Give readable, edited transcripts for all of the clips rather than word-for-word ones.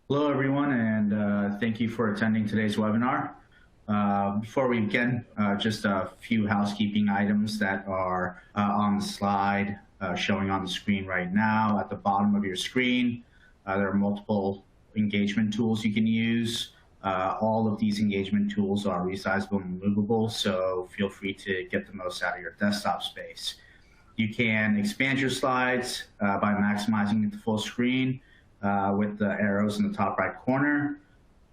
Hello, everyone, and thank you for attending today's webinar. Before we begin, just a few housekeeping items that are on the slide showing on the screen right now. At the bottom of your screen, there are multiple engagement tools you can use. All of these engagement tools are resizable and removable, so feel free to get the most out of your desktop space. You can expand your slides by maximizing the full screen with the arrows in the top right corner.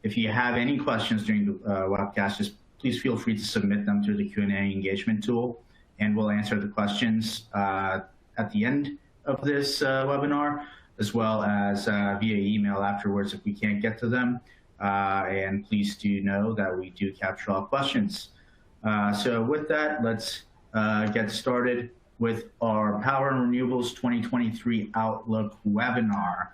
If you have any questions during the webcast, just please feel free to submit them through the Q&A engagement tool, and we'll answer the questions at the end of this webinar, as well as via email afterwards if we can't get to them. And please do know that we do capture all questions. So with that, let's get started with our Power and Renewables 2023 Outlook webinar.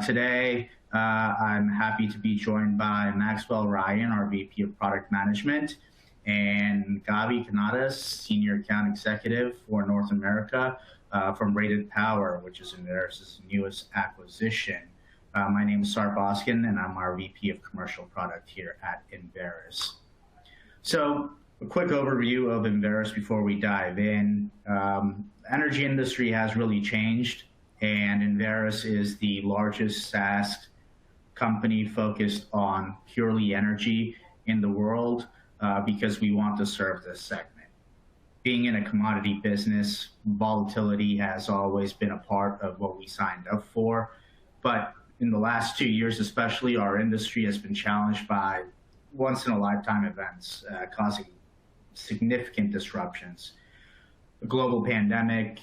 Today, I'm happy to be joined by Maxwell Ryan, our VP of Product Management, and Gabi Canadas, Senior Account Executive for North America from Rated Power, which is Enverus' newest acquisition. My name is Sar Boskin, and I'm our VP of Commercial Product here at Enverus. So, a quick overview of Enverus before we dive in. Energy industry has really changed, and Enverus is the largest SaaS company focused on purely energy in the world because we want to serve this segment. Being in a commodity business, volatility has always been a part of what we signed up for, but in the last 2 years especially, our industry has been challenged by once-in-a-lifetime events causing significant disruptions. The global pandemic,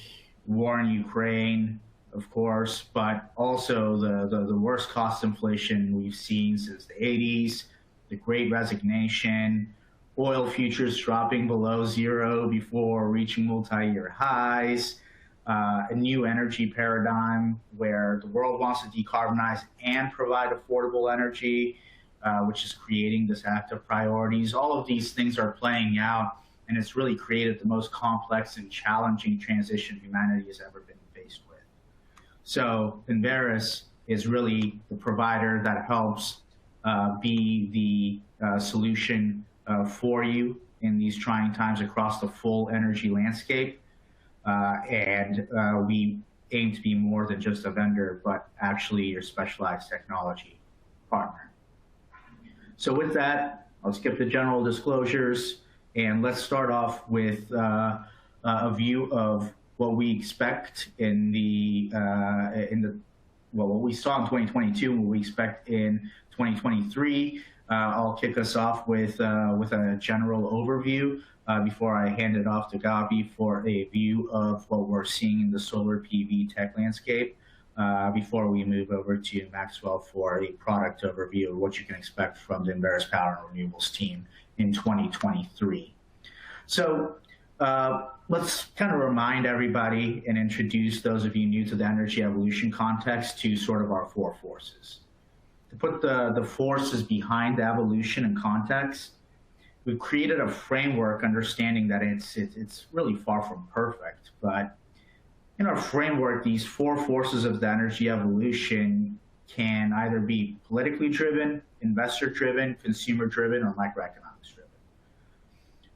war in Ukraine, of course, but also the worst cost inflation we've seen since the 80s, the Great Resignation, oil futures dropping below zero before reaching multi-year highs, a new energy paradigm where the world wants to decarbonize and provide affordable energy, which is creating this act of priorities. All of these things are playing out, and it's really created the most complex and challenging transition humanity has ever been faced with. So Enverus is really the provider that helps be the solution for you in these trying times across the full energy landscape. And we aim to be more than just a vendor, but actually your specialized technology partner. So with that, I'll skip the general disclosures, and let's start off with a view of what we expect what we saw in 2022 and what we expect in 2023. I'll kick us off with a general overview before I hand it off to Gabi for a view of what we're seeing in the solar PV tech landscape, before we move over to Maxwell for a product overview of what you can expect from the Enverus Power and Renewables team in 2023. So let's kind of remind everybody and introduce those of you new to the energy evolution context to sort of our four forces. To put the forces behind the evolution in context, we've created a framework understanding that it's really far from perfect, but in our framework, these four forces of the energy evolution can either be politically driven, investor driven, consumer driven, or microeconomics driven.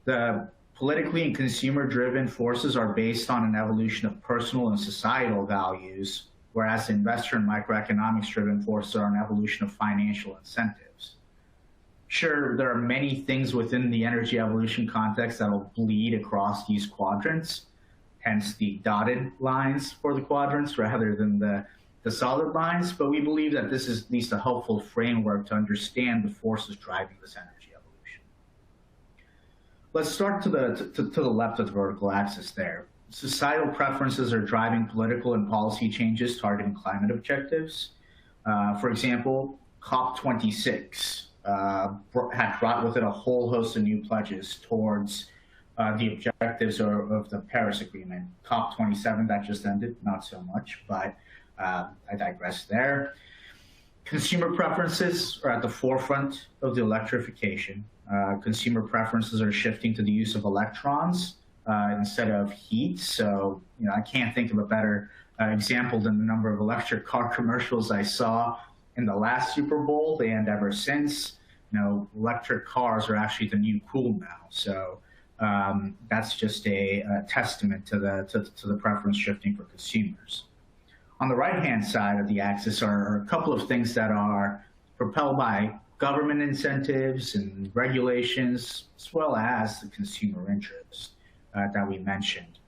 The politically and consumer driven forces are based on an evolution of personal and societal values, whereas investor and microeconomics driven forces are an evolution of financial incentives. Sure, there are many things within the energy evolution context that will bleed across these quadrants, hence the dotted lines for the quadrants rather than the solid lines, but we believe that this is at least a helpful framework to understand the forces driving this energy evolution. Let's start to the left of the vertical axis there. Societal preferences are driving political and policy changes targeting climate objectives. For example, COP26 had brought with it a whole host of new pledges towards the objectives of the Paris Agreement. COP27 that just ended, not so much, but I digress there. Consumer preferences are at the forefront of the electrification. Consumer preferences are shifting to the use of electrons instead of heat. So, I can't think of a better example than the number of electric car commercials I saw in the last Super Bowl and ever since. Electric cars are actually the new cool now. So that's just a testament to the preference shifting for consumers. On the right-hand side of the axis are a couple of things that are propelled by government incentives and regulations, as well as the consumer interest that we mentioned.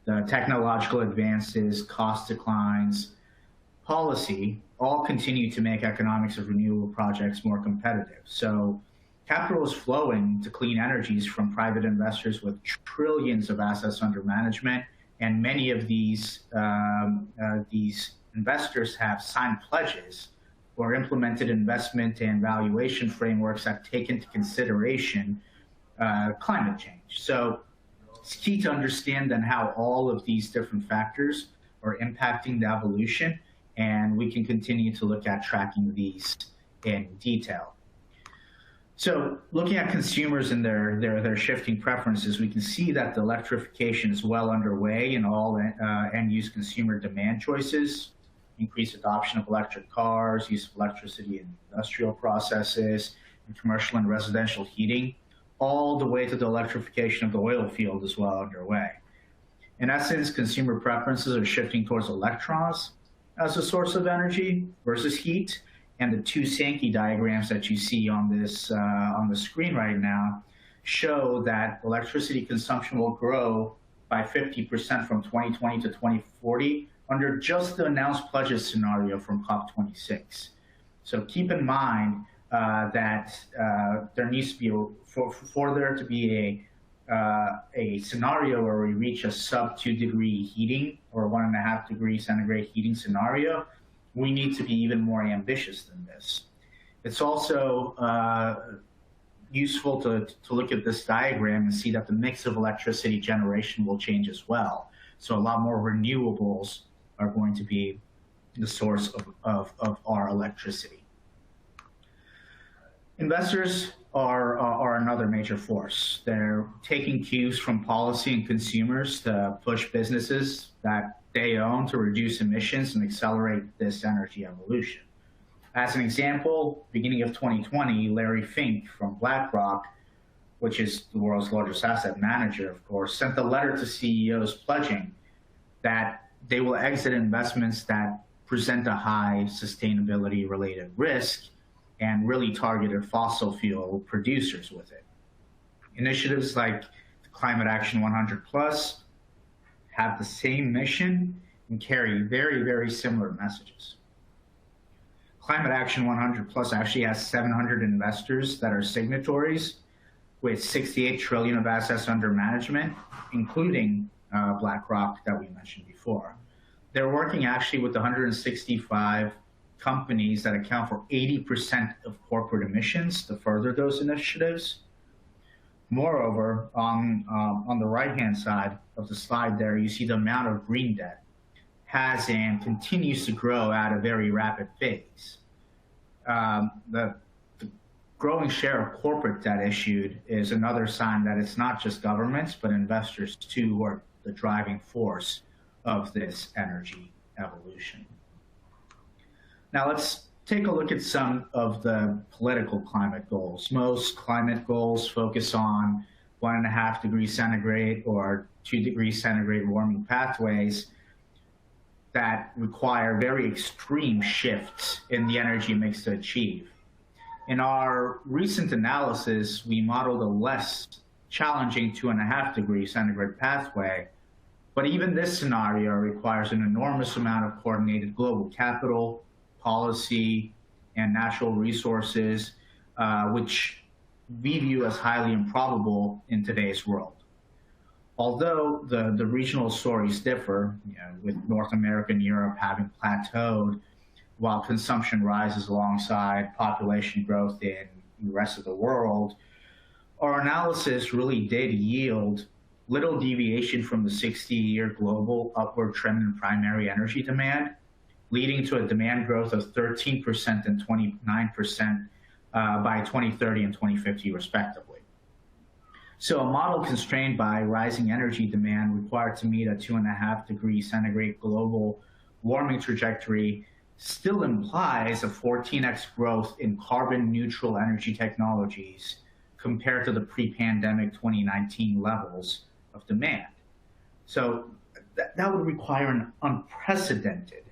The technological advances, cost declines, policy all continue to make economics of renewable projects more competitive. So capital is flowing to clean energies from private investors with trillions of assets under management, and many of these investors have signed pledges or implemented investment and valuation frameworks that take into consideration climate change. So it's key to understand then how all of these different factors are impacting the evolution, and we can continue to look at tracking these in detail. So looking at consumers and their shifting preferences, we can see that the electrification is well underway in all end-use consumer demand choices. Increased adoption of electric cars, use of electricity in industrial processes, and commercial and residential heating, all the way to the electrification of the oil field is well underway. In essence, consumer preferences are shifting towards electrons as a source of energy versus heat, and the two Sankey diagrams that you see on this on the screen right now show that electricity consumption will grow by 50% from 2020 to 2040 under just the announced pledges scenario from COP26. So keep in mind that there needs to be, for there to be a scenario where we reach a sub 2 degree heating or 1.5 degrees centigrade heating scenario, we need to be even more ambitious than this. It's also useful to look at this diagram and see that the mix of electricity generation will change as well. So a lot more renewables are going to be the source of our electricity. Investors are another major force. They're taking cues from policy and consumers to push businesses that they own to reduce emissions and accelerate this energy evolution. As an example, beginning of 2020, Larry Fink from BlackRock, which is the world's largest asset manager, of course, sent a letter to CEOs pledging that they will exit investments that present a high sustainability-related risk and really targeted fossil fuel producers with it. Initiatives like the Climate Action 100 Plus have the same mission and carry very, very similar messages. Climate Action 100 Plus actually has 700 investors that are signatories with 68 trillion of assets under management, including BlackRock that we mentioned before. They're working actually with 165 companies that account for 80% of corporate emissions to further those initiatives. Moreover, on the right-hand side of the slide there, you see the amount of green debt has and continues to grow at a very rapid pace. The growing share of corporate debt issued is another sign that it's not just governments, but investors too who are the driving force of this energy evolution. Now let's take a look at some of the political climate goals. Most climate goals focus on 1.5 degrees centigrade or 2 degrees centigrade warming pathways that require very extreme shifts in the energy mix to achieve. In our recent analysis, we modeled a less challenging 2.5 degrees centigrade pathway, but even this scenario requires an enormous amount of coordinated global capital, policy, and natural resources, which we view as highly improbable in today's world. Although the regional stories differ, with North America and Europe having plateaued while consumption rises alongside population growth in the rest of the world, our analysis really did yield little deviation from the 60-year global upward trend in primary energy demand, leading to a demand growth of 13% and 29% by 2030 and 2050, respectively. So a model constrained by rising energy demand required to meet a 2.5 degree centigrade global warming trajectory still implies a 14x growth in carbon neutral energy technologies compared to the pre-pandemic 2019 levels of demand. So that would require an unprecedented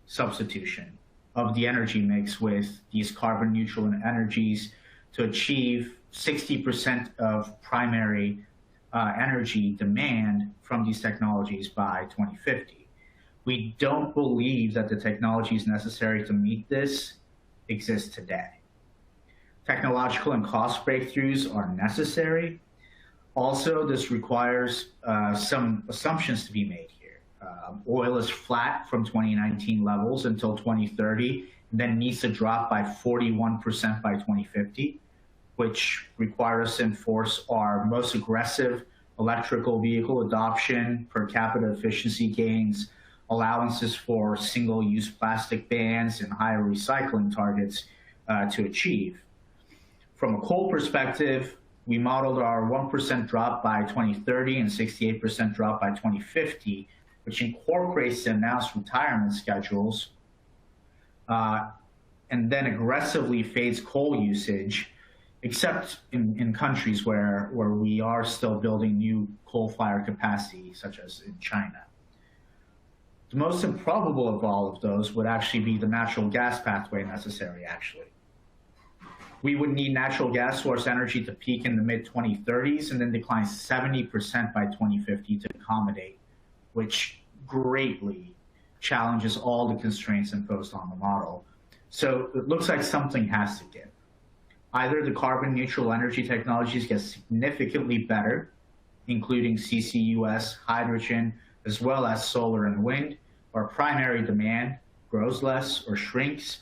substitution of the energy mix with these carbon neutral energies to achieve 60% of primary energy demand from these technologies by 2050. We don't believe that the technologies necessary to meet this exist today. Technological and cost breakthroughs are necessary. Also, this requires some assumptions to be made here. Oil is flat from 2019 levels until 2030, and then needs to drop by 41% by 2050, which requires us to enforce our most aggressive electrical vehicle adoption, per capita efficiency gains, allowances for single-use plastic bans, and higher recycling targets to achieve. From a coal perspective, we modeled our 1% drop by 2030 and 68% drop by 2050, which incorporates the announced retirement schedules, and then aggressively fades coal usage, except in countries where we are still building new coal-fired capacity, such as in China. The most improbable of all of those would actually be the natural gas pathway necessary, actually. We would need natural gas source energy to peak in the mid-2030s and then decline 70% by 2050 to accommodate, which greatly challenges all the constraints imposed on the model. So it looks like something has to give. Either the carbon neutral energy technologies get significantly better, including CCUS, hydrogen, as well as solar and wind, or primary demand grows less or shrinks,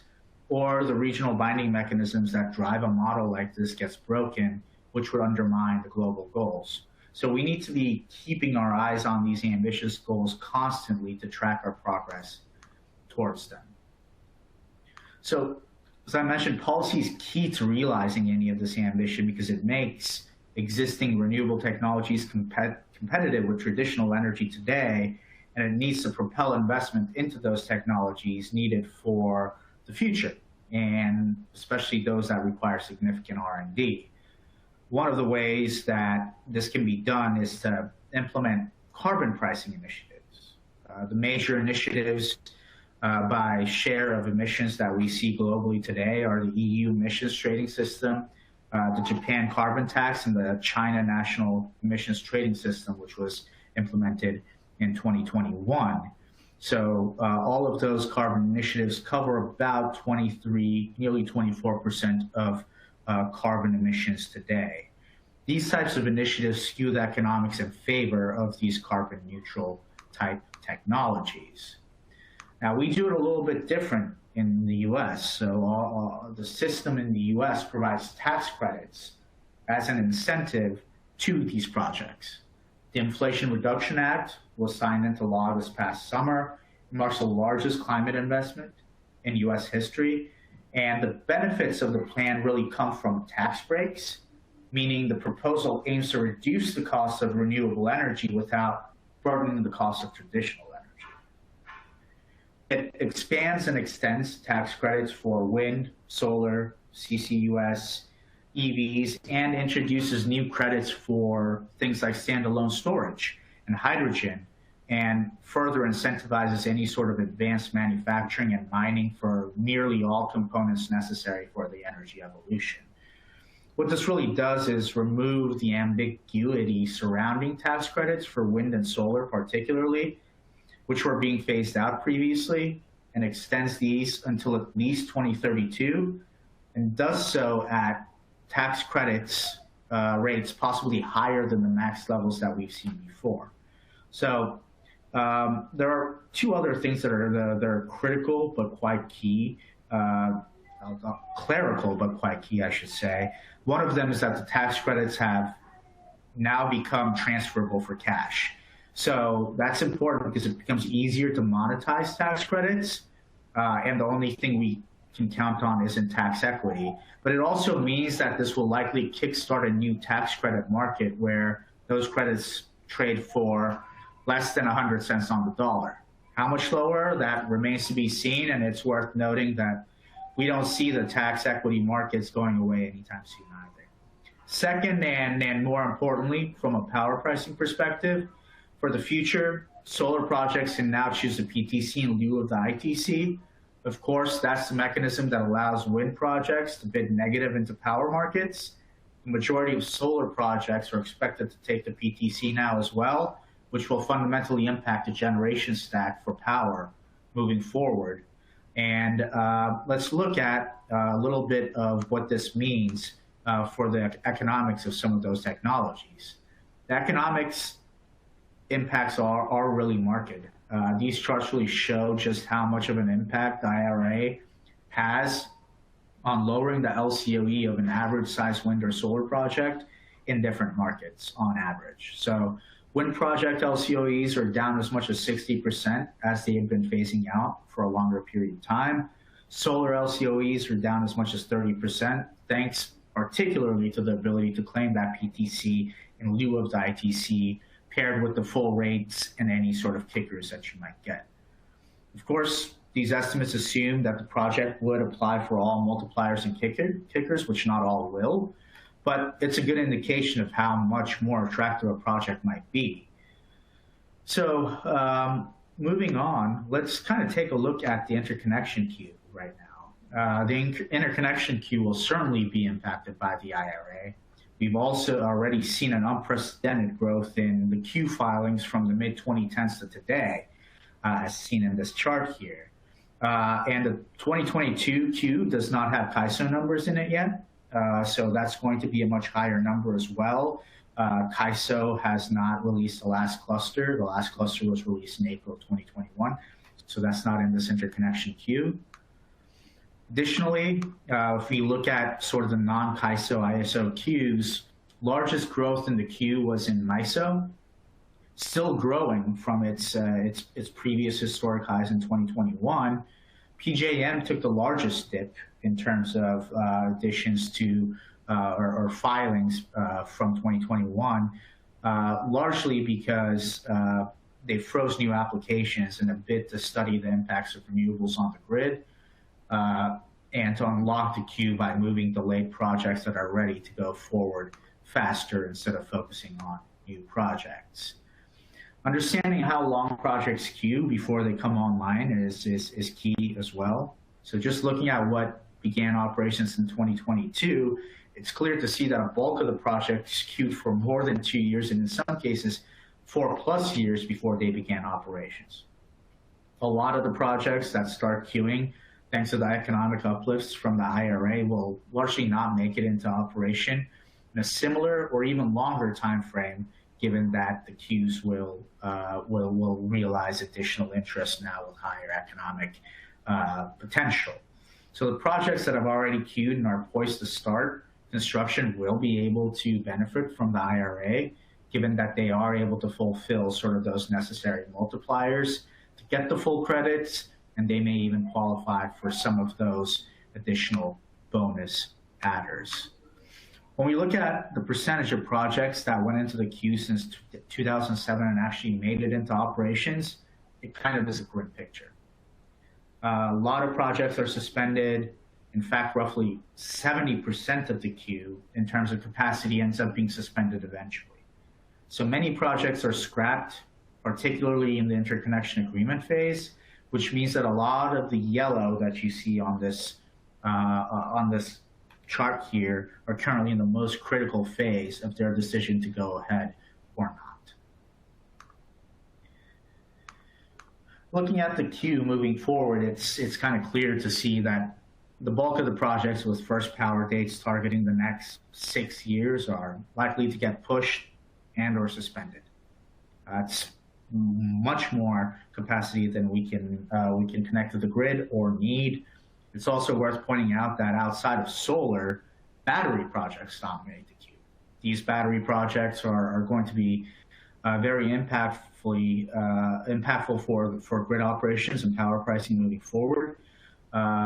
or the regional binding mechanisms that drive a model like this gets broken, which would undermine the global goals. So we need to be keeping our eyes on these ambitious goals constantly to track our progress towards them. So, as I mentioned, policy is key to realizing any of this ambition because it makes existing renewable technologies competitive with traditional energy today, and it needs to propel investment into those technologies needed for the future, and especially those that require significant R&D. One of the ways that this can be done is to implement carbon pricing initiatives. The major initiatives by share of emissions that we see globally today are the EU emissions trading system, the Japan carbon tax, and the China national emissions trading system, which was implemented in 2021. So all of those carbon initiatives cover about 23, nearly 24% of carbon emissions today. These types of initiatives skew the economics in favor of these carbon neutral type technologies. Now, we do it a little bit different in the US. So the system in the US provides tax credits as an incentive to these projects. The Inflation Reduction Act was signed into law this past summer. It marks the largest climate investment in US history. And the benefits of the plan really come from tax breaks, meaning the proposal aims to reduce the cost of renewable energy without burdening the cost of traditional energy. It expands and extends tax credits for wind, solar, CCUS, EVs, and introduces new credits for things like standalone storage and hydrogen, and further incentivizes any sort of advanced manufacturing and mining for nearly all components necessary for the energy evolution. What this really does is remove the ambiguity surrounding tax credits for wind and solar particularly, which were being phased out previously, and extends these until at least 2032, and does so at tax credits rates possibly higher than the max levels that we've seen before. So there are two other things that are critical but quite key, clerical but quite key, I should say. One of them is that the tax credits have now become transferable for cash. So that's important because it becomes easier to monetize tax credits, and the only thing we can count on isn't tax equity. But it also means that this will likely kickstart a new tax credit market where those credits trade for less than 100 cents on the dollar. How much lower? That remains to be seen, and it's worth noting that we don't see the tax equity markets going away anytime soon either. Second, and more importantly, from a power pricing perspective, for the future, solar projects can now choose the PTC in lieu of the ITC. Of course, that's the mechanism that allows wind projects to bid negative into power markets. The majority of solar projects are expected to take the PTC now as well, which will fundamentally impact the generation stack for power moving forward. And let's look at a little bit of what this means for the economics of some of those technologies. The economics impacts are really marked. These charts really show just how much of an impact the IRA has on lowering the LCOE of an average size wind or solar project in different markets on average. So wind project LCOEs are down as much as 60% as they have been phasing out for a longer period of time. Solar LCOEs are down as much as 30%, thanks particularly to the ability to claim that PTC in lieu of the ITC, paired with the full rates and any sort of kickers that you might get. Of course, these estimates assume that the project would apply for all multipliers and kickers, which not all will, but it's a good indication of how much more attractive a project might be. So moving on, let's kind of take a look at the interconnection queue right now. The interconnection queue will certainly be impacted by the IRA. We've also already seen an unprecedented growth in the queue filings from the mid-2010s to today, as seen in this chart here. And the 2022 queue does not have CAISO numbers in it yet, so that's going to be a much higher number as well. CAISO has not released the last cluster. The last cluster was released in April 2021, so that's not in this interconnection queue. Additionally, if we look at sort of the non-CAISO ISO queues, largest growth in the queue was in MISO, still growing from its previous historic highs in 2021. PJM took the largest dip in terms of additions to or filings from 2021, largely because they froze new applications in a bid to study the impacts of renewables on the grid and to unlock the queue by moving delayed projects that are ready to go forward faster instead of focusing on new projects. Understanding how long projects queue before they come online is key as well. So just looking at what began operations in 2022, it's clear to see that a bulk of the projects queued for more than 2 years, and in some cases, 4+ years before they began operations. A lot of the projects that start queuing, thanks to the economic uplifts from the IRA, will largely not make it into operation in a similar or even longer time frame, given that the queues will realize additional interest now with higher economic potential. So the projects that have already queued and are poised to start construction will be able to benefit from the IRA, given that they are able to fulfill sort of those necessary multipliers to get the full credits, and they may even qualify for some of those additional bonus adders. When we look at the percentage of projects that went into the queue since 2007 and actually made it into operations, it kind of is a grim picture. A lot of projects are suspended. In fact, roughly 70% of the queue in terms of capacity ends up being suspended eventually. So many projects are scrapped, particularly in the interconnection agreement phase, which means that a lot of the yellow that you see on this chart here are currently in the most critical phase of their decision to go ahead or not. Looking at the queue moving forward, it's kind of clear to see that the bulk of the projects with first power dates targeting the next 6 years are likely to get pushed and or suspended. It's much more capacity than we can connect to the grid or need. It's also worth pointing out that outside of solar, battery projects dominate the queue. These battery projects are going to be very impactful for grid operations and power pricing moving forward.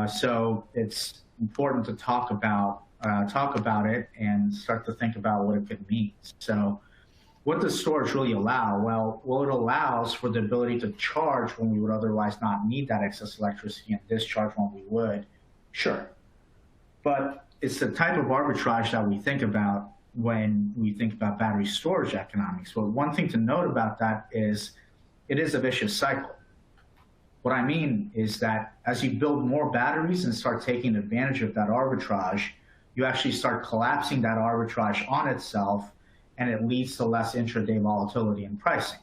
So it's important to talk about it and start to think about what it could mean. So What does storage really allow? Well, it allows for the ability to charge when we would otherwise not need that excess electricity and discharge when we would. Sure. But it's the type of arbitrage that we think about when we think about battery storage economics. Well, one thing to note about that is it is a vicious cycle. What I mean is that as you build more batteries and start taking advantage of that arbitrage, you actually start collapsing that arbitrage on itself, and it leads to less intraday volatility in pricing.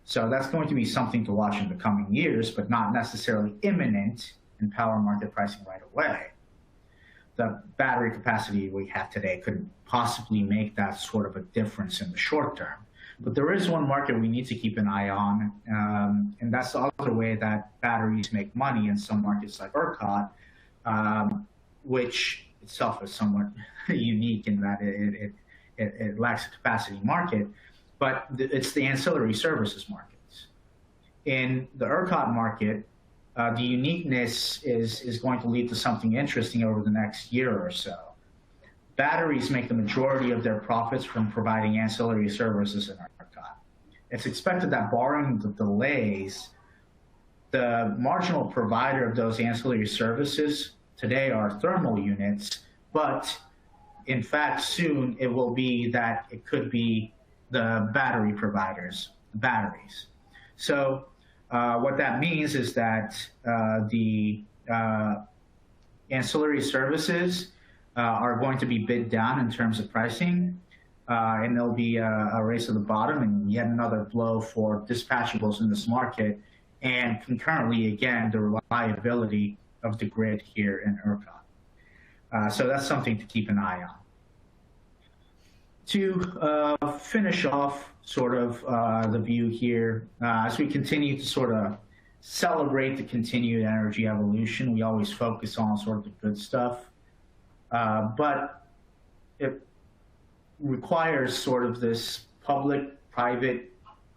So that's going to be something to watch in the coming years, but not necessarily imminent in power market pricing right away. The battery capacity we have today couldn't possibly make that sort of a difference in the short term. But there is one market we need to keep an eye on, and that's the other way that batteries make money in some markets like ERCOT, which itself is somewhat unique in that it lacks a capacity market, but it's the ancillary services markets. In the ERCOT market, the uniqueness is going to lead to something interesting over the next year or so. Batteries make the majority of their profits from providing ancillary services in ERCOT. It's expected that barring the delays, the marginal provider of those ancillary services today are thermal units, but in fact, soon it will be that it could be the battery providers, batteries. So what that means is that the ancillary services are going to be bid down in terms of pricing, and there'll be a race to the bottom and yet another blow for dispatchables in this market, and concurrently, again, the reliability of the grid here in ERCOT. So that's something to keep an eye on. To finish off sort of the view here, as we continue to sort of celebrate the continued energy evolution, we always focus on sort of the good stuff. But it requires sort of this public, private,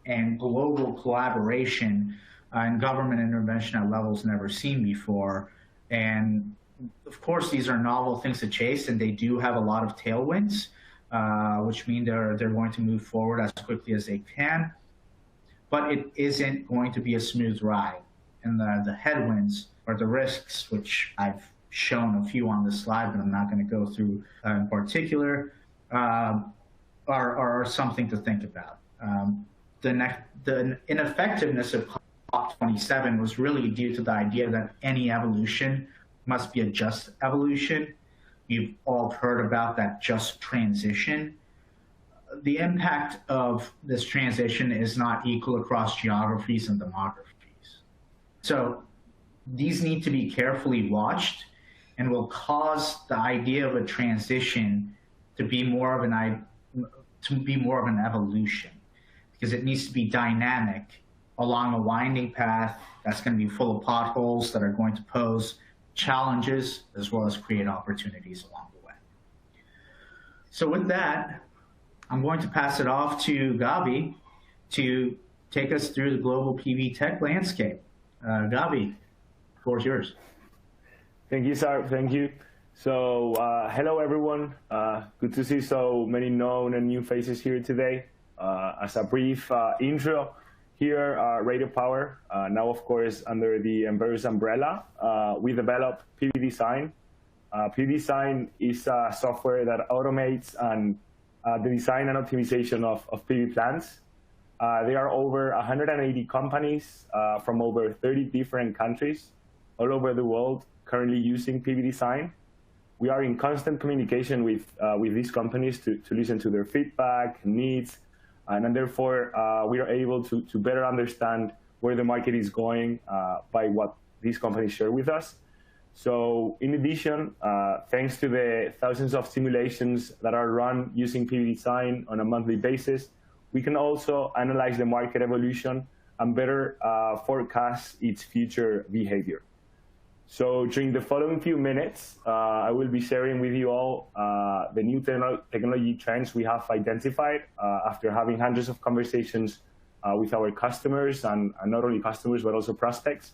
and global collaboration and government intervention at levels never seen before. And of course, these are novel things to chase, and they do have a lot of tailwinds, which mean they're going to move forward as quickly as they can. But it isn't going to be a smooth ride. And the headwinds or the risks, which I've shown a few on this slide, but I'm not going to go through in particular, are something to think about. The ineffectiveness of COP27 was really due to the idea that any evolution must be a just evolution. You've all heard about that just transition. The impact of this transition is not equal across geographies and demographies. So these need to be carefully watched and will cause the idea of a transition to be more of an evolution, because it needs to be dynamic along a winding path that's going to be full of potholes that are going to pose challenges as well as create opportunities along the way. So with that, I'm going to pass it off to Gabi to take us through the global PV tech landscape. Gabi, the floor is yours. Thank you, sir. Thank you. So hello, everyone. Good to see so many known and new faces here today. As a brief intro, here, Radio Power, now of course under the Enverus umbrella, we develop PV Design. PV Design is a software that automates the design and optimization of PV plants. There are over 180 companies from over 30 different countries all over the world currently using PV Design. We are in constant communication with these companies to listen to their feedback, needs, and therefore we are able to better understand where the market is going by what these companies share with us. So in addition, thanks to the thousands of simulations that are run using PV Design on a monthly basis, we can also analyze the market evolution and better forecast its future behavior. So during the following few minutes, I will be sharing with you all the new technology trends we have identified after having hundreds of conversations with our customers, and not only customers, but also prospects.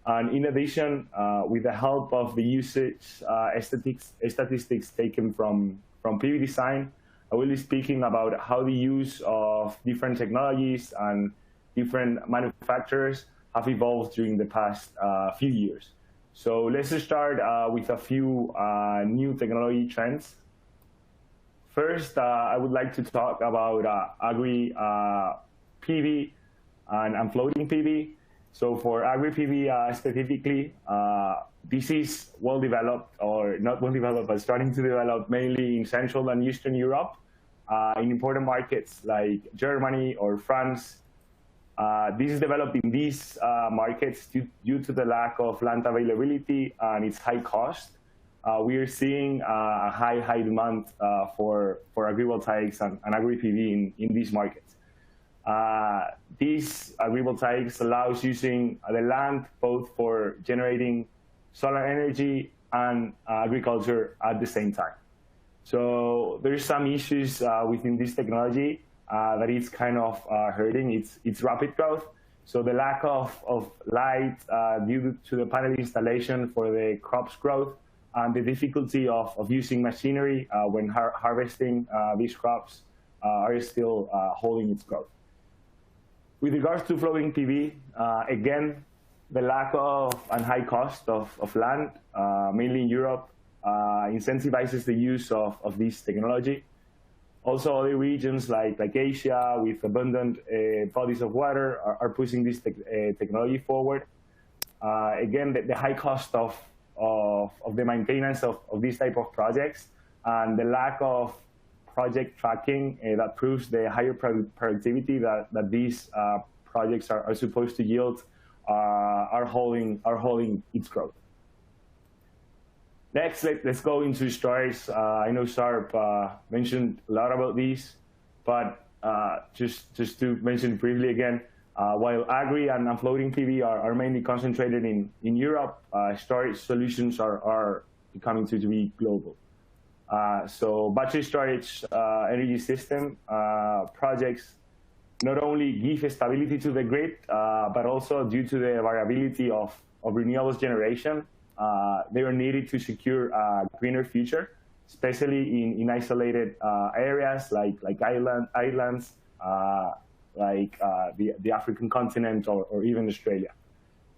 And in addition, with the help of the usage statistics taken from PV Design, I will be speaking about how the use of different technologies and different manufacturers have evolved during the past few years. So let's start with a few new technology trends. First, I would like to talk about agri-PV and floating PV. So for agri-PV specifically, this is well developed, or not well developed, but starting to develop mainly in Central and Eastern Europe, in important markets like Germany or France. This is developed in these markets due to the lack of land availability and its high cost. We are seeing a high demand for agrivoltaics and agri-PV in these markets. These agrivoltaics allows using the land both for generating solar energy and agriculture at the same time. So there's some issues within this technology that it's kind of hurting its rapid growth. So the lack of light due to the panel installation for the crops growth, and the difficulty of using machinery when harvesting these crops are still holding its growth. With regards to floating PV, again, the lack of and high cost of land, mainly in Europe, incentivizes the use of this technology. Also, other regions like Asia with abundant bodies of water are pushing this technology forward. Again, the high cost of the maintenance of these type of projects and the lack of project tracking that proves the higher productivity that these projects are supposed to yield are holding its growth. Next, let's go into storage. I know Sarp mentioned a lot about these, but just to mention briefly again, while agri and floating PV are mainly concentrated in Europe, storage solutions are becoming to be global. So battery storage energy system projects not only give stability to the grid, but also due to the variability of renewables generation, they are needed to secure a greener future, especially in isolated areas like islands, like the African continent or even Australia.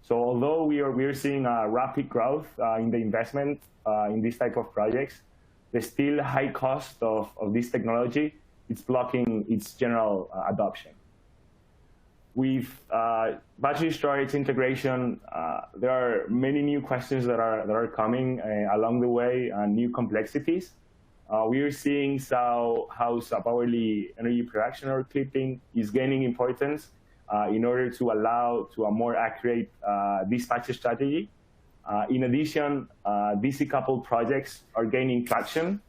So although we are seeing a rapid growth in the investment in these type of projects, the still high cost of this technology, it's blocking its general adoption. With battery storage integration, there are many new questions that are coming along the way and new complexities. We are seeing how sub-hourly energy production or clipping is gaining importance in order to allow to a more accurate dispatch strategy. In addition, DC coupled projects are gaining traction,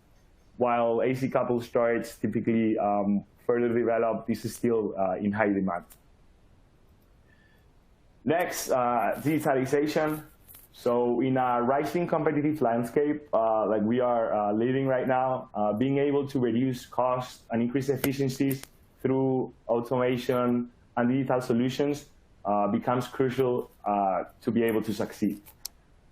while AC coupled storage typically further developed. This is still in high demand. Next, digitalization. So in a rising competitive landscape like we are living right now, being able to reduce costs and increase efficiencies through automation and digital solutions becomes crucial to be able to succeed.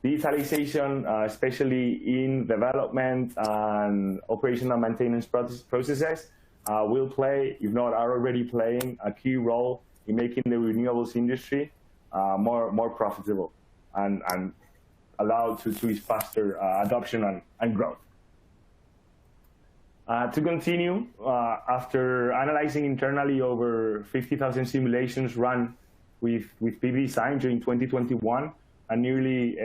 Digitalization, especially in development and operational maintenance processes, will play, if not are already playing, a key role in making the renewables industry more profitable and allow to its faster adoption and growth. To continue, after analyzing internally over 50,000 simulations run with PV design during 2021 and nearly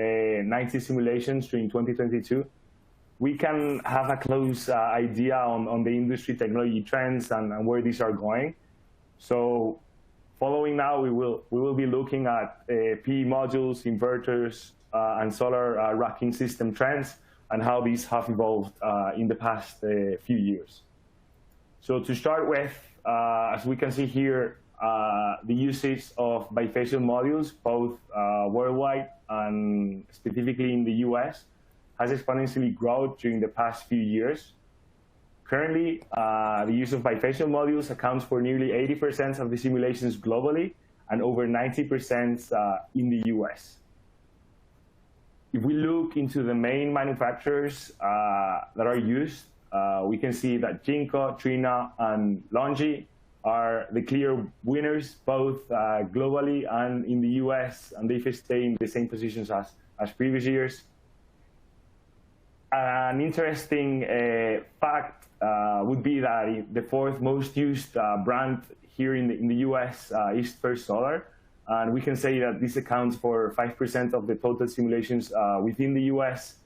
90 simulations during 2022, we can have a close idea on the industry technology trends and where these are going. So following now, we will be looking at PV modules, inverters, and solar racking system trends and how these have evolved in the past few years. So to start with, as we can see here, the usage of bifacial modules, both worldwide and specifically in the US, has exponentially grown during the past few years. Currently, the use of bifacial modules accounts for nearly 80% of the simulations globally and over 90% in the US. If we look into the main manufacturers that are used, we can see that Jinko, Trina, and Longi are the clear winners, both globally and in the US, and they've stayed in the same positions as previous years. An interesting fact would be that the fourth most used brand here in the US is First Solar. And we can say that this accounts for 5% of the total simulations within the US.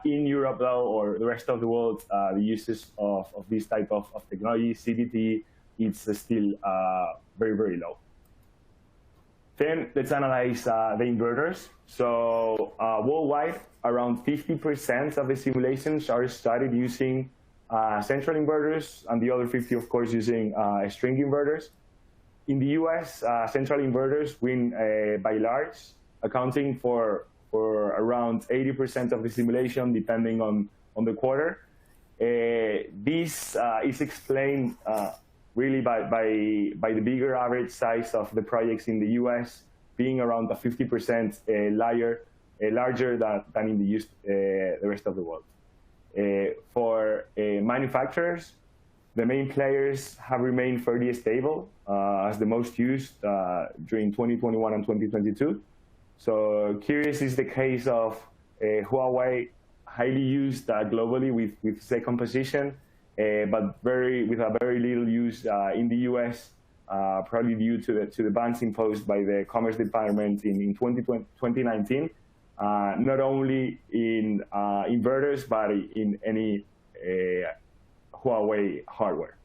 In Europe, though, or the rest of the world, the uses of this type of technology, CDT, it's still very, very low. Then let's analyze the inverters. So worldwide, around 50% of the simulations are started using central inverters, and the other 50, of course, using string inverters. In the US, central inverters win by large, accounting for around 80% of the simulation, depending on the quarter. This is explained really by the bigger average size of the projects in the US being around 50% larger than in the rest of the world. For manufacturers, the main players have remained fairly stable as the most used during 2021 and 2022. So curious is the case of Huawei, highly used globally with second position, but with a very little use in the US, probably due to the bans imposed by the Commerce Department in 2019, not only in inverters, but in any Huawei hardware.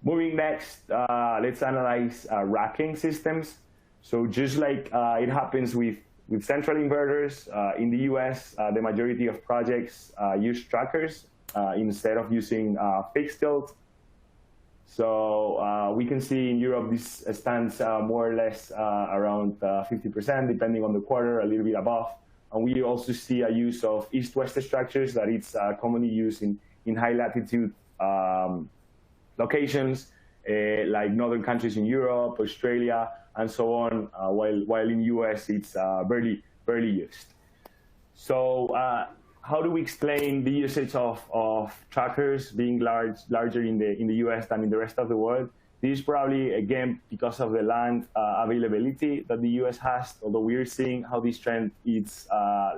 Moving next, let's analyze racking systems. So just like it happens with central inverters, in the US, the majority of projects use trackers instead of using fixed tilt. So we can see in Europe this stands more or less around 50%, depending on the quarter, a little bit above. And we also see a use of east-west structures that it's commonly used in high latitude locations, like northern countries in Europe, Australia, and so on, while in US it's barely used. So how do we explain the usage of trackers being larger in the US than in the rest of the world? This is probably, again, because of the land availability that the US has, although we're seeing how this trend is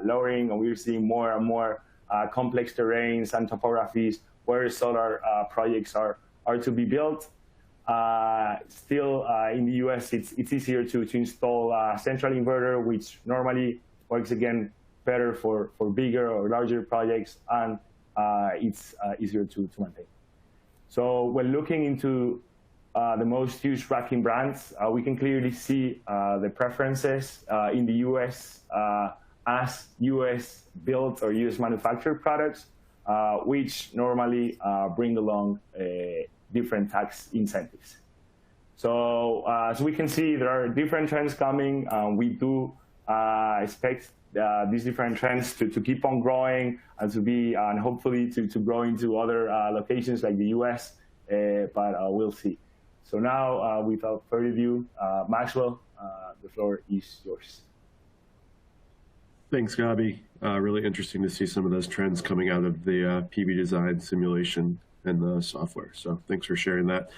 lowering, and we're seeing more and more complex terrains and topographies where solar projects are to be built. Still, in the US, it's easier to install a central inverter, which normally works, again, better for bigger or larger projects, and it's easier to maintain. So when looking into the most used racking brands, we can clearly see the preferences in the US as US built or US manufactured products, which normally bring along different tax incentives. So as we can see, there are different trends coming. We do expect these different trends to keep on growing and to be, and hopefully to grow into other locations like the US, but we'll see. So now, without further ado, Maxwell, the floor is yours. Thanks, Gabi. Really interesting to see some of those trends coming out of the PV design simulation and the software. So thanks for sharing that.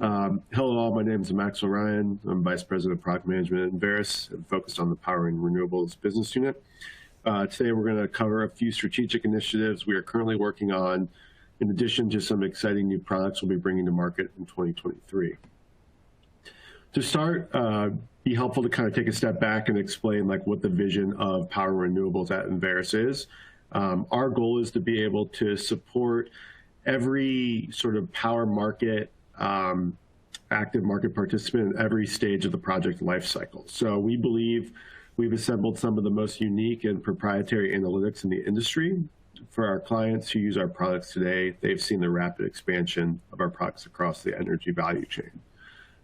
Hello all, my name is Maxwell Ryan. I'm Vice President of Product Management at Enverus and focused on the Power and Renewables business unit. Today we're going to cover a few strategic initiatives we are currently working on, in addition to some exciting new products we'll be bringing to market in 2023. To start, be helpful to kind of take a step back and explain what the vision of Power Renewables at Enverus is. Our goal is to be able to support every sort of power market, active market participant at every stage of the project lifecycle. So we believe we've assembled some of the most unique and proprietary analytics in the industry. For our clients who use our products today, they've seen the rapid expansion of our products across the energy value chain.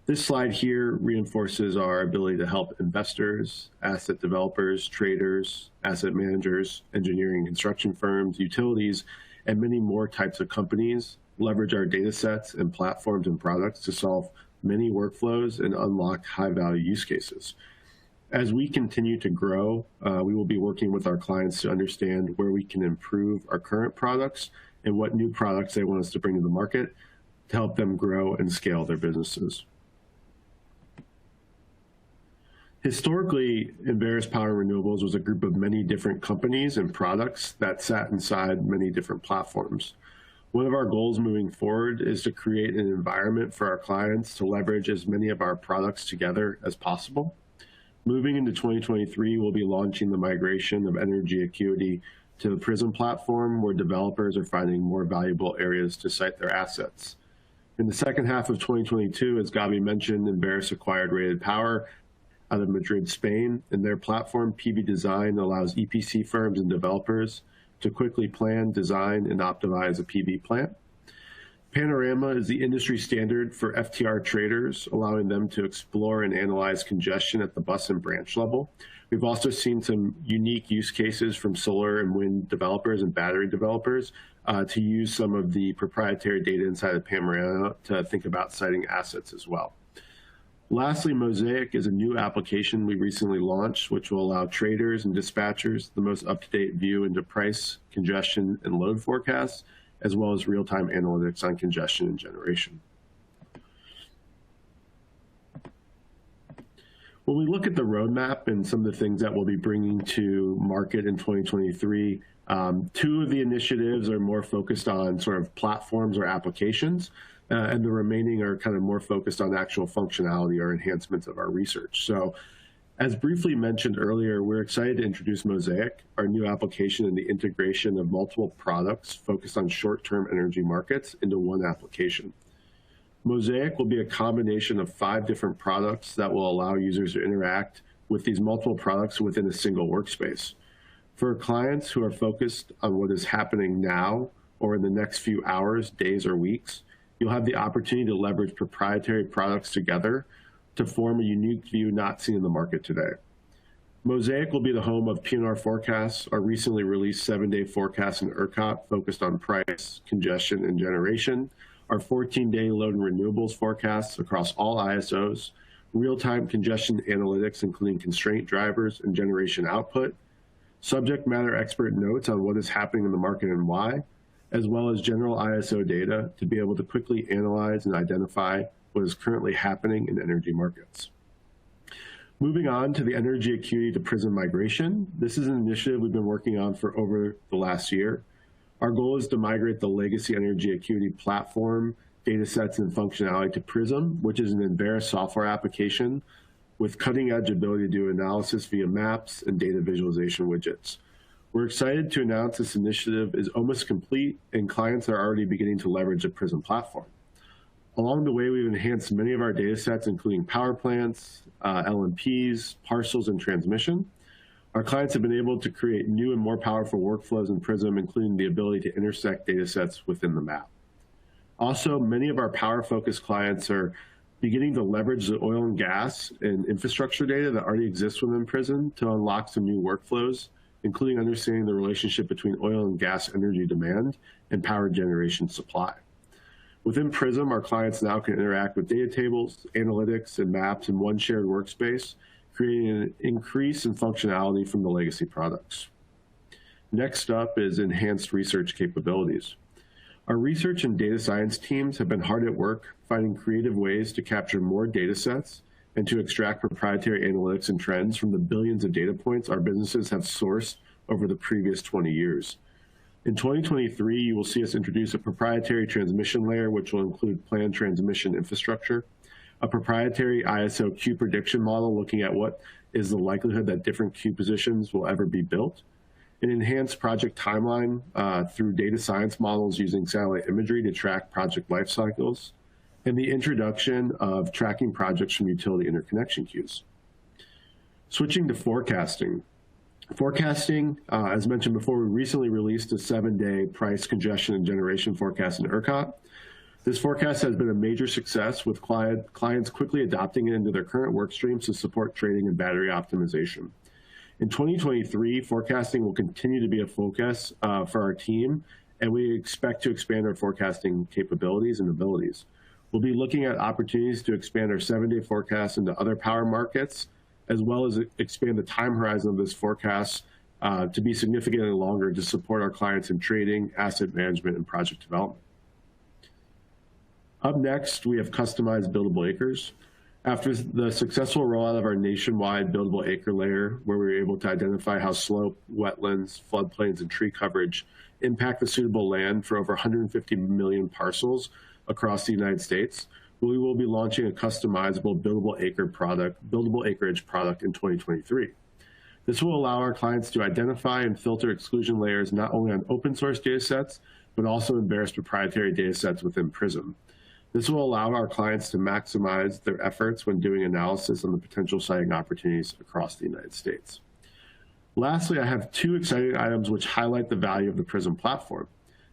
This slide here reinforces our ability to help investors, asset developers, traders, asset managers, engineering and construction firms, utilities, and many more types of companies leverage our data sets and platforms and products to solve many workflows and unlock high-value use cases. As we continue to grow, we will be working with our clients to understand where we can improve our current products and what new products they want us to bring to the market to help them grow and scale their businesses. Historically, Enverus Power Renewables was a group of many different companies and products that sat inside many different platforms. One of our goals moving forward is to create an environment for our clients to leverage as many of our products together as possible. Moving into 2023, we'll be launching the migration of energy acuity to the Prism platform, where developers are finding more valuable areas to site their assets. In the second half of 2022, as Gabi mentioned, Enverus acquired Rated Power out of Madrid, Spain, and their platform, PV Design, allows EPC firms and developers to quickly plan, design, and optimize a PV plant. Panorama is the industry standard for FTR traders, allowing them to explore and analyze congestion at the bus and branch level. We've also seen some unique use cases from solar and wind developers and battery developers to use some of the proprietary data inside of Panorama to think about siting assets as well. Lastly, Mosaic is a new application we recently launched, which will allow traders and dispatchers the most up-to-date view into price, congestion, and load forecasts, as well as real-time analytics on congestion and generation. When we look at the roadmap and some of the things that we'll be bringing to market in 2023, two of the initiatives are more focused on sort of platforms or applications, and the remaining are kind of more focused on actual functionality or enhancements of our research. So, as briefly mentioned earlier, we're excited to introduce Mosaic, our new application and the integration of multiple products focused on short-term energy markets into one application. Mosaic will be a combination of 5 different products that will allow users to interact with these multiple products within a single workspace. For clients who are focused on what is happening now or in the next few hours, days, or weeks, you'll have the opportunity to leverage proprietary products together to form a unique view not seen in the market today. Mosaic will be the home of P&R forecasts, our recently released 7-day forecast in ERCOT focused on price, congestion, and generation, our 14-day load and renewables forecasts across all ISOs, real-time congestion analytics including constraint drivers and generation output, subject matter expert notes on what is happening in the market and why, as well as general ISO data to be able to quickly analyze and identify what is currently happening in energy markets. Moving on to the energy acuity to Prism migration, this is an initiative we've been working on for over the last year. Our goal is to migrate the legacy energy acuity platform, data sets, and functionality to Prism, which is an Enverus software application with cutting-edge ability to do analysis via maps and data visualization widgets. We're excited to announce this initiative is almost complete and clients are already beginning to leverage the Prism platform. Along the way, we've enhanced many of our data sets, including power plants, LMPs, parcels, and transmission. Our clients have been able to create new and more powerful workflows in Prism, including the ability to intersect data sets within the map. Also, many of our power-focused clients are beginning to leverage the oil and gas and infrastructure data that already exists within Prism to unlock some new workflows, including understanding the relationship between oil and gas energy demand and power generation supply. Within Prism, our clients now can interact with data tables, analytics, and maps in one shared workspace, creating an increase in functionality from the legacy products. Next up is enhanced research capabilities. Our research and data science teams have been hard at work finding creative ways to capture more data sets and to extract proprietary analytics and trends from the billions of data points our businesses have sourced over the previous 20 years. In 2023, you will see us introduce a proprietary transmission layer, which will include planned transmission infrastructure, a proprietary ISO queue prediction model looking at what is the likelihood that different queue positions will ever be built, an enhanced project timeline through data science models using satellite imagery to track project life cycles, and the introduction of tracking projects from utility interconnection queues. Switching to forecasting. Forecasting, as mentioned before, we recently released a 7-day price, congestion, and generation forecast in ERCOT. This forecast has been a major success with clients quickly adopting it into their current work streams to support trading and battery optimization. In 2023, forecasting will continue to be a focus for our team, and we expect to expand our forecasting capabilities and abilities. We'll be looking at opportunities to expand our 7-day forecast into other power markets, as well as expand the time horizon of this forecast to be significantly longer to support our clients in trading, asset management, and project development. Up next, we have customized buildable acres. After the successful rollout of our nationwide buildable acre layer, where we were able to identify how slope, wetlands, floodplains, and tree coverage impact the suitable land for over 150 million parcels across the United States, we will be launching a customizable buildable acreage product in 2023. This will allow our clients to identify and filter exclusion layers not only on open source data sets, but also Enverus proprietary data sets within Prism. This will allow our clients to maximize their efforts when doing analysis on the potential siting opportunities across the United States. Lastly, I have two exciting items which highlight the value of the Prism platform.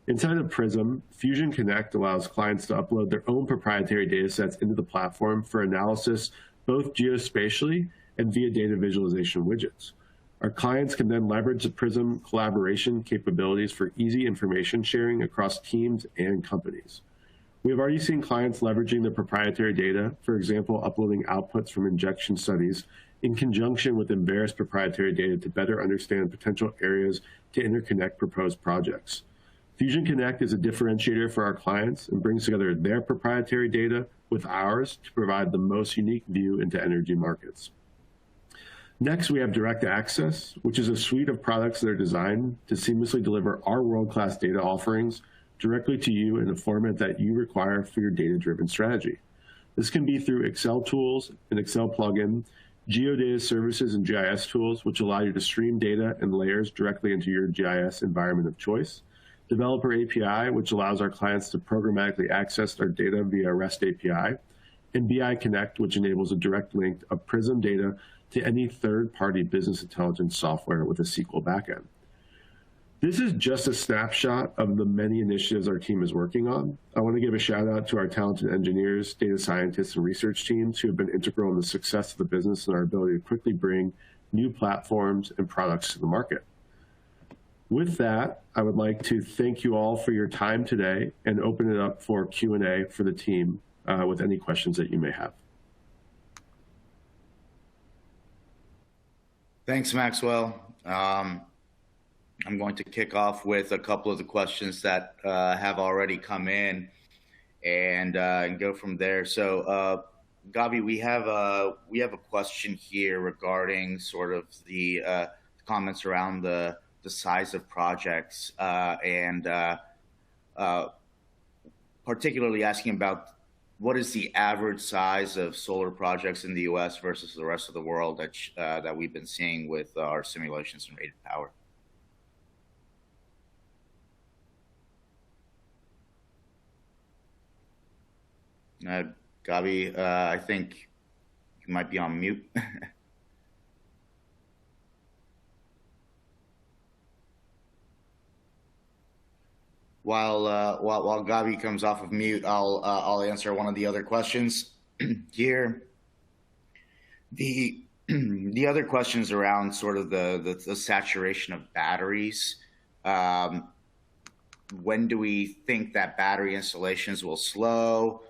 Inside of Prism, Fusion Connect allows clients to upload their own proprietary data sets into the platform for analysis, both geospatially and via data visualization widgets. Our clients can then leverage the Prism collaboration capabilities for easy information sharing across teams and companies. We have already seen clients leveraging the proprietary data, for example, uploading outputs from injection studies in conjunction with Enverus proprietary data to better understand potential areas to interconnect proposed projects. Fusion Connect is a differentiator for our clients and brings together their proprietary data with ours to provide the most unique view into energy markets. Next, we have Direct Access, which is a suite of products that are designed to seamlessly deliver our world-class data offerings directly to you in the format that you require for your data-driven strategy. This can be through Excel tools, an Excel plugin, geodata services and GIS tools, which allow you to stream data and layers directly into your GIS environment of choice, Developer API, which allows our clients to programmatically access their data via REST API, and BI Connect, which enables a direct link of Prism data to any third-party business intelligence software with a SQL backend. This is just a snapshot of the many initiatives our team is working on. I want to give a shout out to our talented engineers, data scientists, and research teams who have been integral in the success of the business and our ability to quickly bring new platforms and products to the market. With that, I would like to thank you all for your time today and open it up for Q&A for the team with any questions that you may have. Thanks, Maxwell. I'm going to kick off with a couple of the questions that have already come in and go from there. So, Gabi, we have a question here regarding sort of the comments around the size of projects and particularly asking about what is the average size of solar projects in the U.S. versus the rest of the world that we've been seeing with our simulations and rated power. Gabi, I think you might be on mute. While Gabi comes off of mute, I'll answer one of the other questions here. The other questions around sort of the saturation of batteries. When do we think that battery installations will slow?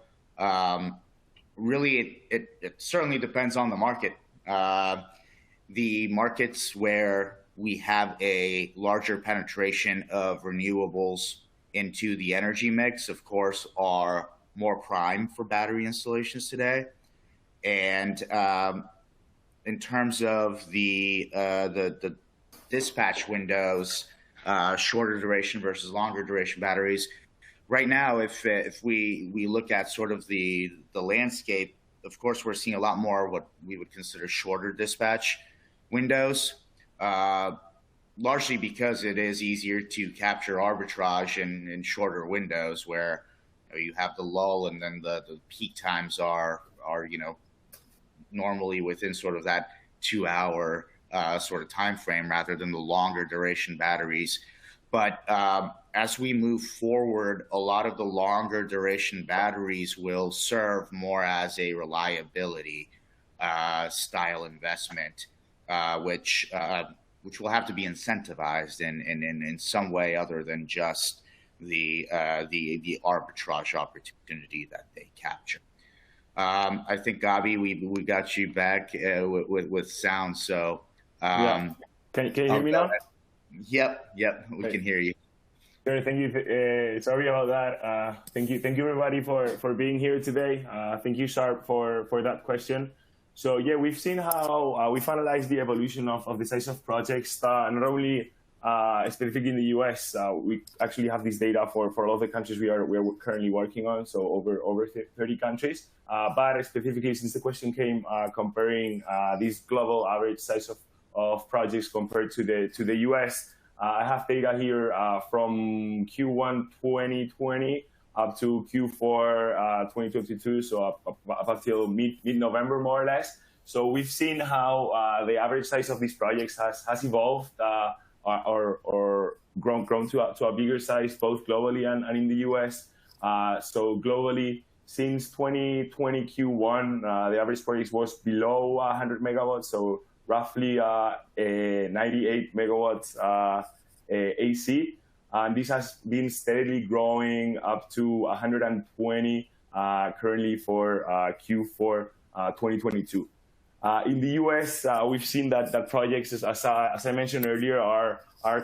Really, it certainly depends on the market. The markets where we have a larger penetration of renewables into the energy mix, of course, are more prime for battery installations today. And in terms of the dispatch windows, shorter duration versus longer duration batteries, right now, if we look at sort of the landscape, of course, we're seeing a lot more what we would consider shorter dispatch windows, largely because it is easier to capture arbitrage in shorter windows where you have the lull and then the peak times are normally within sort of that 2-hour sort of time frame rather than the longer duration batteries. But as we move forward, a lot of the longer duration batteries will serve more as a reliability style investment, which will have to be incentivized in some way other than just the arbitrage opportunity that they capture. I think, Gabi, we got you back with sound. So yeah. Can you hear me now? Yep, we can hear you. Sure, thank you. Sorry about that. Thank you everybody for being here today. Thank you, Sharp, for that question. So yeah, we've seen how we've analyzed the evolution of the size of projects, not only specifically in the US. We actually have this data for all of the countries we're currently working on, so over 30 countries. But specifically, since the question came comparing this global average size of projects compared to the US, I have data here from Q1 2020 up to Q4 2022, so up until mid-November, more or less. So we've seen how the average size of these projects has evolved or grown to a bigger size, both globally and in the US. So globally, since 2020 Q1, the average project was below 100 megawatts, so roughly 98 megawatts AC. And this has been steadily growing up to 120 currently for Q4 2022. In the US, we've seen that projects, as I mentioned earlier, are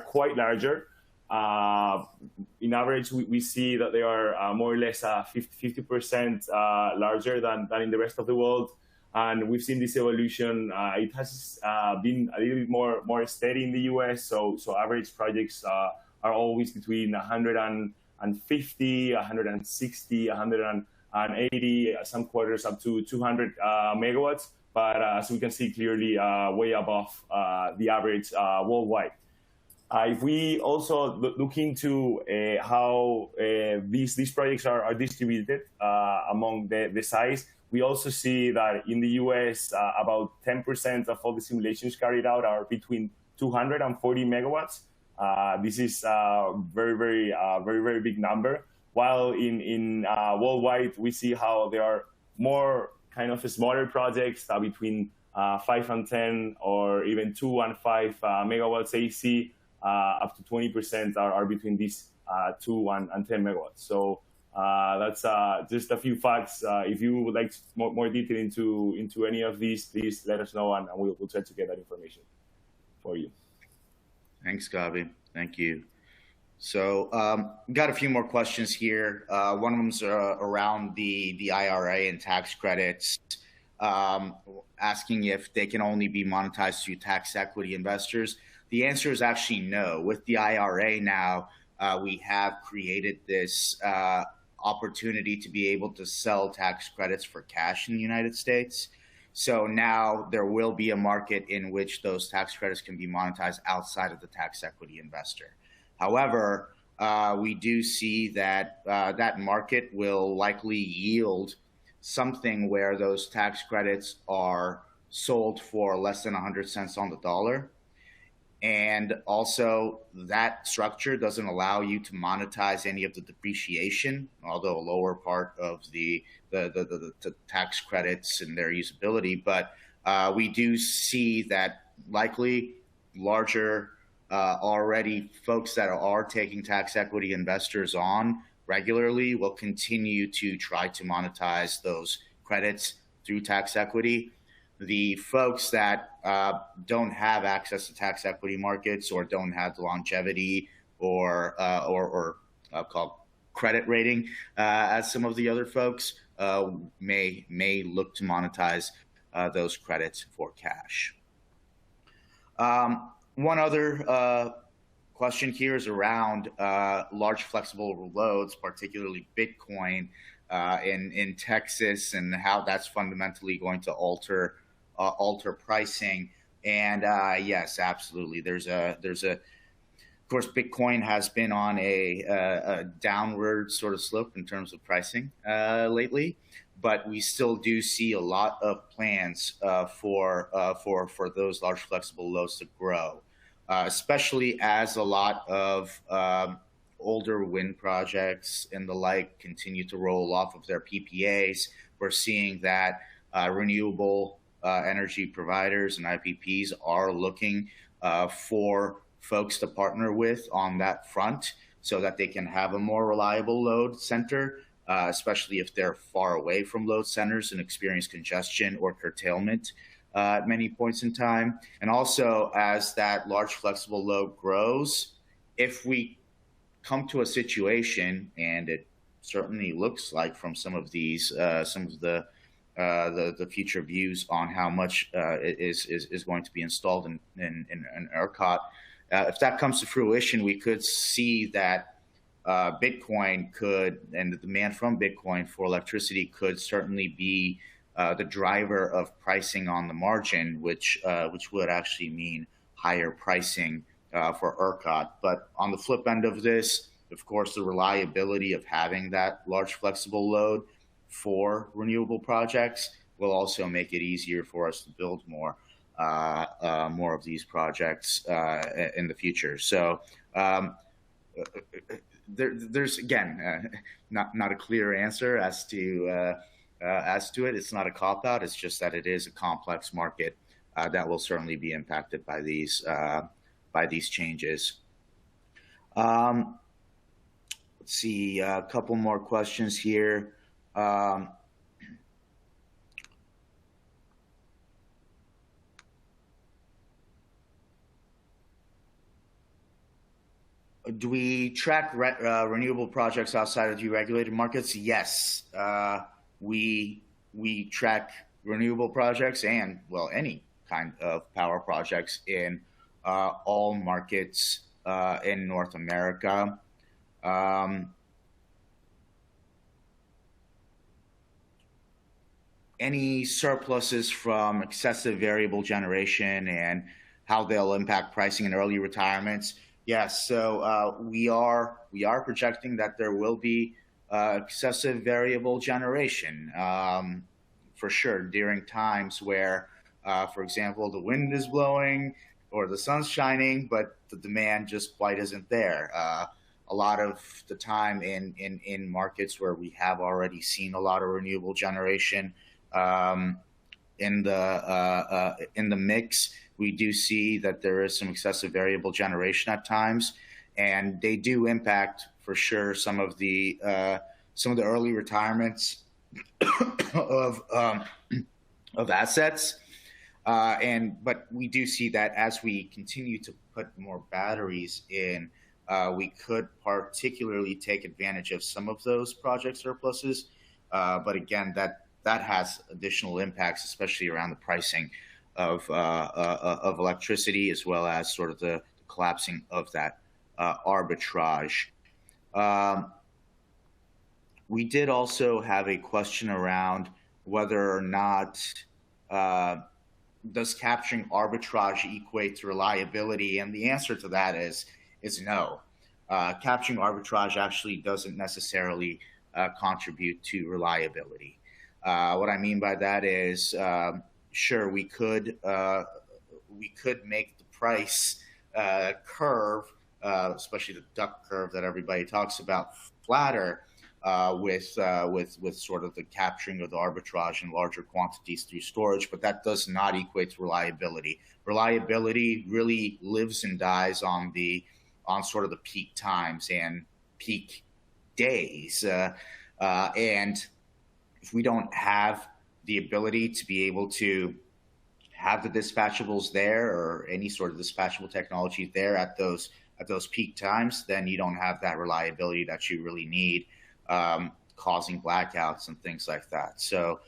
quite larger. In average, we see that they are more or less 50% larger than in the rest of the world. And we've seen this evolution. It has been a little bit more steady in the US. So average projects are always between 150, 160, 180, some quarters up to 200 megawatts. But as we can see clearly, way above the average worldwide. If we also look into how these projects are distributed among the size, we also see that in the US, about 10% of all the simulations carried out are between 200 and 40 megawatts. This is a very big number. While in worldwide, we see how there are more kind of smaller projects between 5 and 10, or even 2 and 5 megawatts AC. Up to 20% are between these 2 and 10 megawatts. So that's just a few facts. If you would like more detail into any of these, please let us know, and we'll try to get that information for you. Thanks, Gabi. Thank you. So got a few more questions here. One of them's around the IRA and tax credits, asking if they can only be monetized through tax equity investors. The answer is actually no. With the IRA now, we have created this opportunity to be able to sell tax credits for cash in the United States. So now there will be a market in which those tax credits can be monetized outside of the tax equity investor. However, we do see that that market will likely yield something where those tax credits are sold for less than 100 cents on the dollar. And also, that structure doesn't allow you to monetize any of the depreciation, although a lower part of the tax credits and their usability. But we do see that likely larger already folks that are taking tax equity investors on regularly will continue to try to monetize those credits through tax equity. The folks that don't have access to tax equity markets or don't have the longevity or called credit rating as some of the other folks may look to monetize those credits for cash. One other question here is around large flexible loads, particularly Bitcoin in Texas, and how that's fundamentally going to alter pricing. And yes, absolutely. There's a of course, Bitcoin has been on a downward sort of slope in terms of pricing lately, but we still do see a lot of plans for those large flexible loads to grow, especially as a lot of older wind projects and the like continue to roll off of their PPAs. We're seeing that renewable energy providers and IPPs are looking for folks to partner with on that front so that they can have a more reliable load center, especially if they're far away from load centers and experience congestion or curtailment at many points in time. And also, as that large flexible load grows, if we come to a situation, and it certainly looks like from some of these, some of the future views on how much is going to be installed in ERCOT, if that comes to fruition, we could see that Bitcoin could, and the demand from Bitcoin for electricity could certainly be the driver of pricing on the margin, which would actually mean higher pricing for ERCOT. But on the flip end of this, of course, the reliability of having that large flexible load for renewable projects will also make it easier for us to build more of these projects in the future. So there's again not a clear answer as to it. It's not a cop out. It's just that it is a complex market that will certainly be impacted by these changes. Let's see, a couple more questions here. Do we track renewable projects outside of deregulated markets? Yes, we track renewable projects and, well, any kind of power projects in all markets in North America. Any surpluses from excessive variable generation and how they'll impact pricing in early retirements? Yes, so we are projecting that there will be excessive variable generation for sure during times where, for example, the wind is blowing or the sun's shining, but the demand just quite isn't there. A lot of the time in markets where we have already seen a lot of renewable generation in the mix, we do see that there is some excessive variable generation at times, and they do impact for sure some of the early retirements of assets. But we do see that as we continue to put more batteries in, we could particularly take advantage of some of those project surpluses. But again, that has additional impacts, especially around the pricing of electricity, as well as sort of the collapsing of that arbitrage. We did also have a question around whether or not does capturing arbitrage equate to reliability, and the answer to that is no. Capturing arbitrage actually doesn't necessarily contribute to reliability. What I mean by that is, sure, we could make the price curve, especially the duck curve that everybody talks about, flatter with sort of the capturing of the arbitrage in larger quantities through storage, but that does not equate to reliability. Reliability really lives and dies on sort of the peak times and peak days, and if we don't have the ability to be able to have the dispatchables there or any sort of dispatchable technology there at those peak times, then you don't have that reliability that you really need, causing blackouts and things like that. So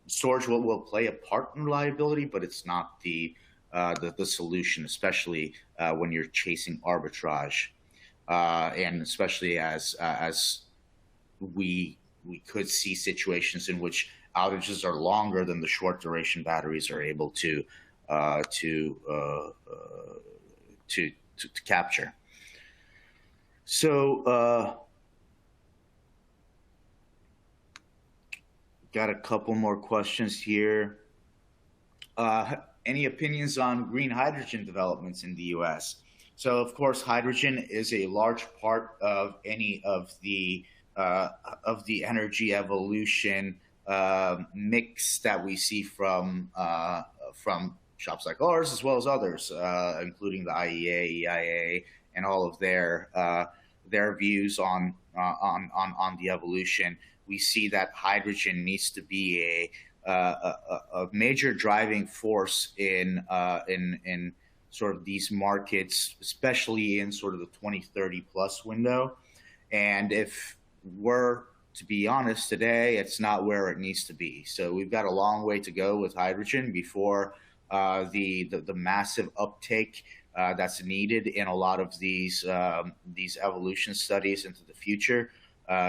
storage will play a part in reliability, but it's not the solution, especially when you're chasing arbitrage, and especially as we could see situations in which outages are longer than the short duration batteries are able to capture. So got a couple more questions here. Any opinions on green hydrogen developments in the U.S.? So of course, hydrogen is a large part of any of the energy evolution mix that we see from shops like ours as well as others, including the IEA, EIA, and all of their views on the evolution. We see that hydrogen needs to be a major driving force in sort of these markets, especially in sort of the 2030 plus window. And if we're to be honest today, it's not where it needs to be. So we've got a long way to go with hydrogen before the massive uptake that's needed in a lot of these evolution studies into the future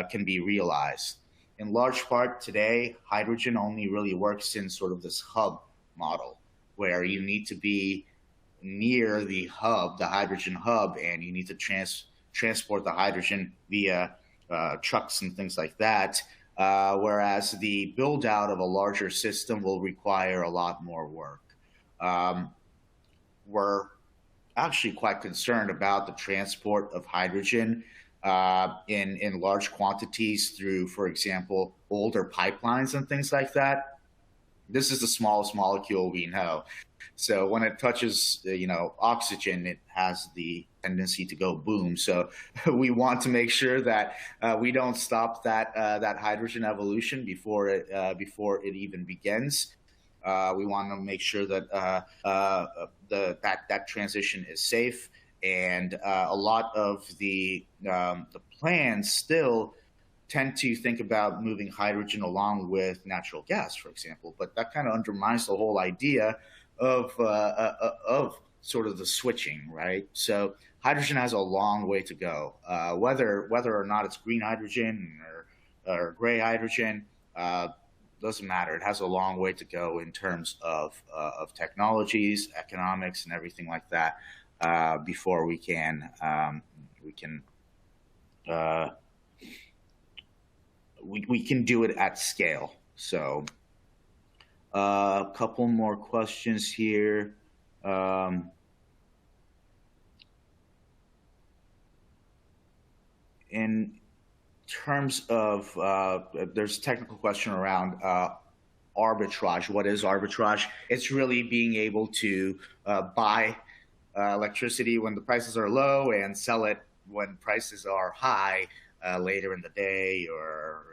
can be realized. In large part today, hydrogen only really works in sort of this hub model where you need to be near the hub, the hydrogen hub, and you need to transport the hydrogen via trucks and things like that. Whereas the build out of a larger system will require a lot more work. We're actually quite concerned about the transport of hydrogen in large quantities through, for example, older pipelines and things like that. This is the smallest molecule we know. So when it touches, oxygen, it has the tendency to go boom. So we want to make sure that we don't stop that hydrogen evolution before it even begins. We want to make sure that that transition is safe, and a lot of the plans still tend to think about moving hydrogen along with natural gas, for example. But that kind of undermines the whole idea of sort of the switching, right? So hydrogen has a long way to go. Whether or not it's green hydrogen or gray hydrogen, doesn't matter. It has a long way to go in terms of technologies, economics, and everything like that before we can do it at scale. So a couple more questions here. In terms of, there's a technical question around arbitrage. What is arbitrage? It's really being able to buy electricity when the prices are low and sell it when prices are high later in the day or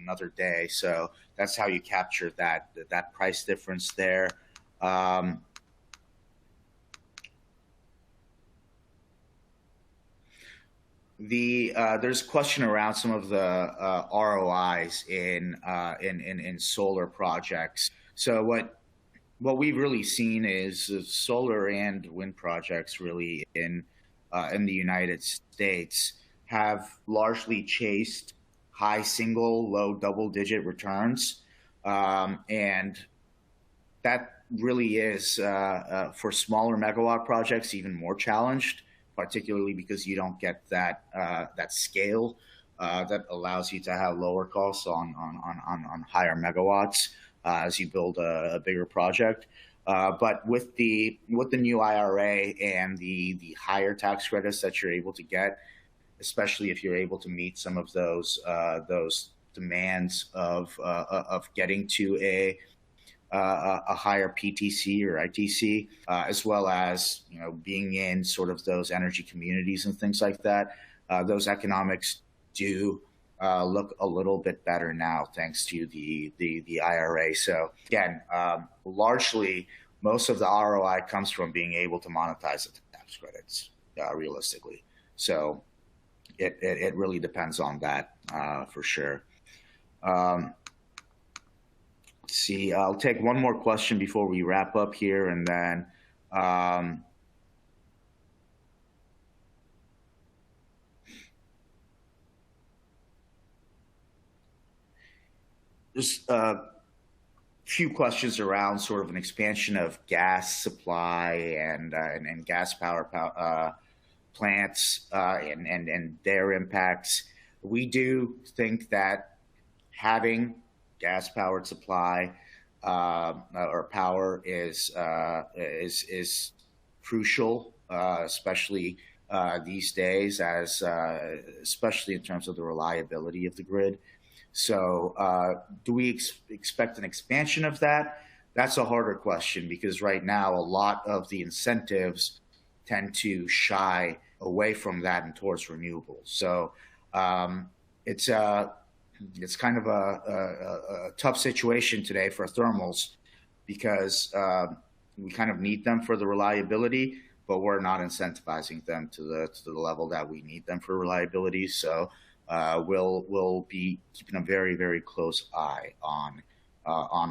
another day. So that's how you capture that price difference there. There's a question around some of the ROIs in solar projects. So what we've really seen is solar and wind projects really in the United States have largely chased high single, low double-digit returns, and that really is for smaller megawatt projects even more challenged, particularly because you don't get that scale that allows you to have lower costs on higher megawatts as you build a bigger project. But with the new IRA and the higher tax credits that you're able to get, especially if you're able to meet some of those demands of getting to a higher PTC or ITC, as well as being in sort of those energy communities and things like that, those economics do look a little bit better now thanks to the IRA. So again, largely most of the ROI comes from being able to monetize the tax credits realistically. So it really depends on that for sure. Let's see, I'll take one more question before we wrap up here, and then just a few questions around sort of an expansion of gas supply and gas power plants and their impacts. We do think that having gas-powered supply or power is crucial, especially these days, as especially in terms of the reliability of the grid. So, do we expect an expansion of that? That's a harder question because right now a lot of the incentives tend to shy away from that and towards renewables. So, it's it's kind of a tough situation today for thermals because we kind of need them for the reliability, but we're not incentivizing them to the level that we need them for reliability. So we'll be keeping a very, very close eye on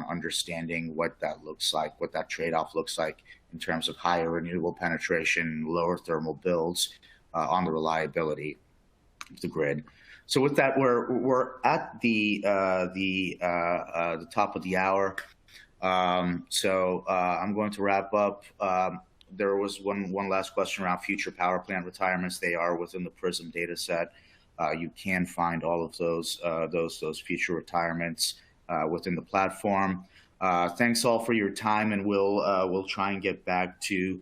understanding what that looks like, what that trade-off looks like in terms of higher renewable penetration, lower thermal builds on the reliability of the grid. So with that, we're at the top of the hour. So I'm going to wrap up. There was one last question around future power plant retirements. They are within the PRISM data set. You can find all of those future retirements within the platform. Thanks all for your time, and we'll try and get back to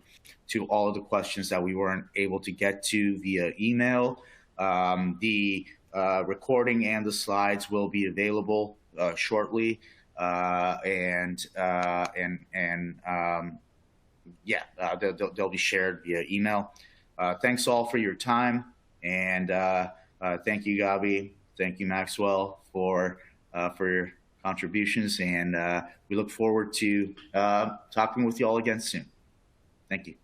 all of the questions that we weren't able to get to via email. The recording and the slides will be available shortly, they'll be shared via email. Thanks all for your time, and thank you, Gabi. Thank you, Maxwell, for your contributions, and we look forward to talking with you all again soon. Thank you.